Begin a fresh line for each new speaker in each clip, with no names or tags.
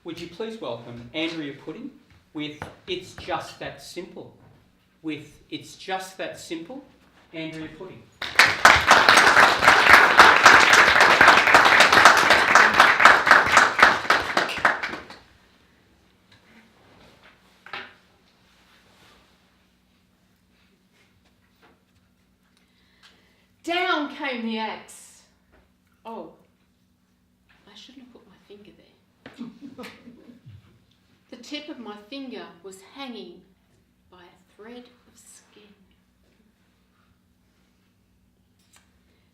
Would you please welcome Andrea Putting with It's Just That Simple. With It's Just That Simple, Andrea Putting.
Down came the axe. Oh, I shouldn't have put my finger there. The tip of my finger was hanging by a thread of skin.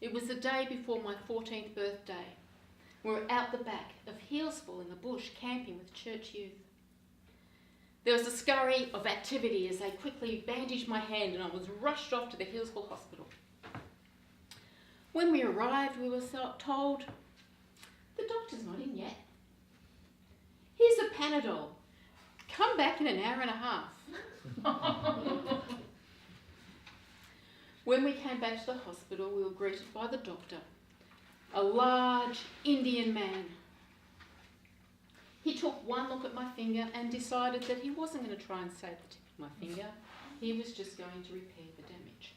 It was the day before my 14th birthday. We were out the back of Healesville in the bush camping with church youth. There was a scurry of activity as they quickly bandaged my hand and I was rushed off to the Healesville hospital. When we arrived, we were told, the doctor's not in yet. Here's a Panadol. Come back in an hour and a half. When we came back to the hospital, we were greeted by the doctor, a large Indian man. He took one look at my finger and decided that he wasn't going to try and save the tip of my finger. He was just going to repair the damage.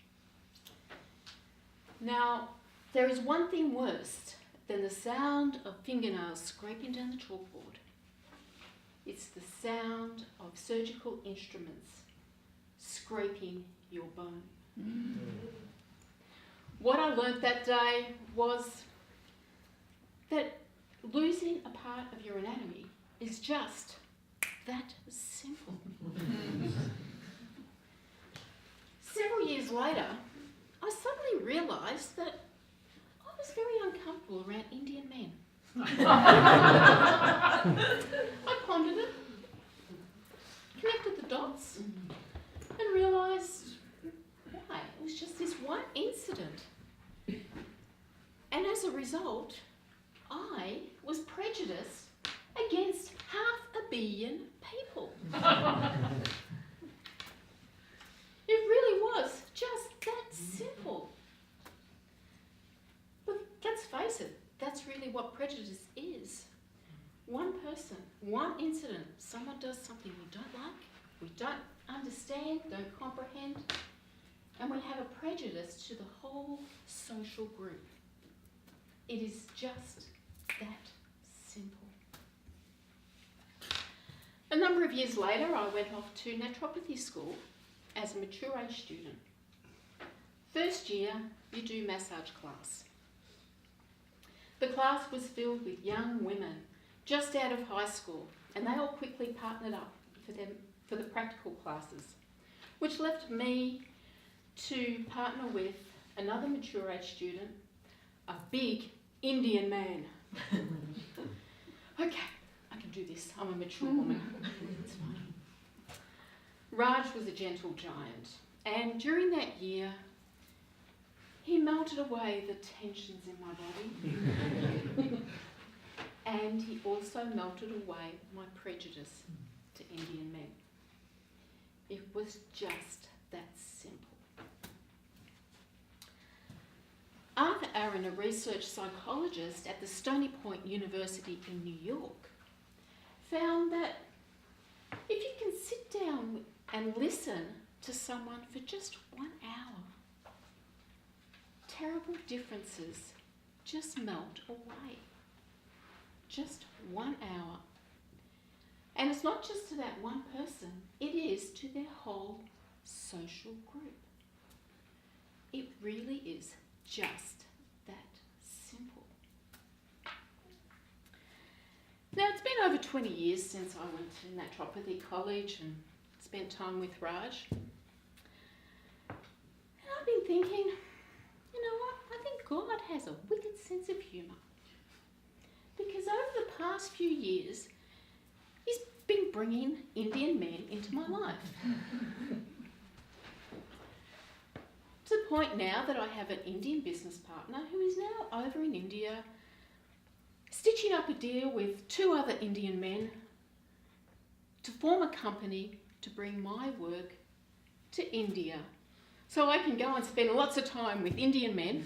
Now, there is one thing worse than the sound of fingernails scraping down the chalkboard. It's the sound of surgical instruments scraping your bone. What I learnt that day was that losing a part of your anatomy is just that simple. Several years later, I suddenly realised that I was very uncomfortable around Indian men. I pondered it, connected the dots, and realised why. It was just this one incident. And as a result, I was prejudiced against 500 million people. It really was just that simple. But let's face it, that's really what prejudice is. One person, one incident, someone does something we don't like, we don't understand, don't comprehend, and we have a prejudice to the whole social group. It is just that simple. A number of years later, I went off to naturopathy school as a mature age student. First year, you do massage class. The class was filled with young women just out of high school, and they all quickly partnered up for the practical classes, which left me to partner with another mature age student, a big Indian man. Okay, I can do this. I'm a mature woman. It's fine. Raj was a gentle giant, and during that year, he melted away the tensions in my body. And he also melted away my prejudice to Indian men. It was just that simple. Arthur Aaron, a research psychologist at the Stony Point University in New York, found that if you can sit down and listen to someone for just 1 hour, terrible differences just melt away. Just 1 hour. And it's not just to that one person, it is to their whole social group. It really is just that simple. Now, it's been over 20 years since I went to naturopathy college and spent time with Raj. And I've been thinking, you know what? I think God has a wicked sense of humour. Because over the past few years, he's been bringing Indian men into my life. To the point now that I have an Indian business partner who is now over in India, stitching up a deal with 2 other Indian men to form a company to bring my work to India, so I can go and spend lots of time with Indian men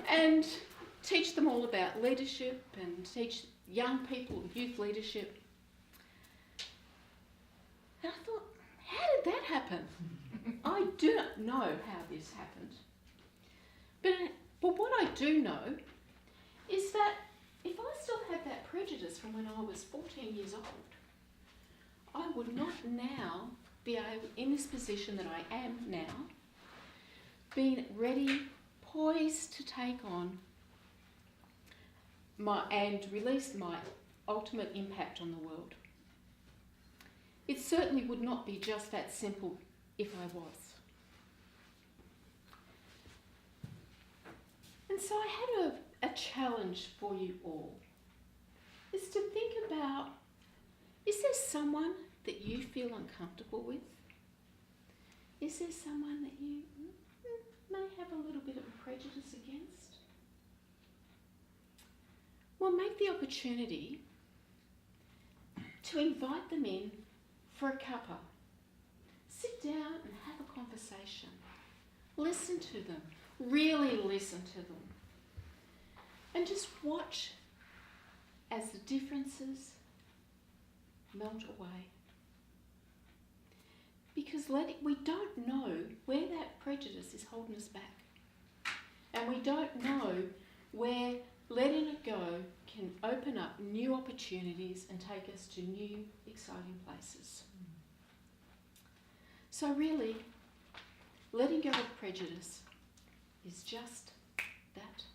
and teach them all about leadership and teach young people youth leadership. And I thought, how did that happen? I do not know how this happened. But what I do know is that if I still had that prejudice from when I was 14 years old, I would not now be able, in this position that I am now, being ready, poised to take on and release my ultimate impact on the world. It certainly would not be just that simple if I was. And so I had a challenge for you all, is to think about, is there someone that you feel uncomfortable with? Is there someone that you may have a little bit of a prejudice against? Well, make the opportunity to invite them in for a cuppa. Sit down and have a conversation. Listen to them. Really listen to them. And just watch as the differences melt away. Because we don't know where that prejudice is holding us back. And we don't know where letting it go can open up new opportunities and take us to new, exciting places. So really, letting go of prejudice is just that.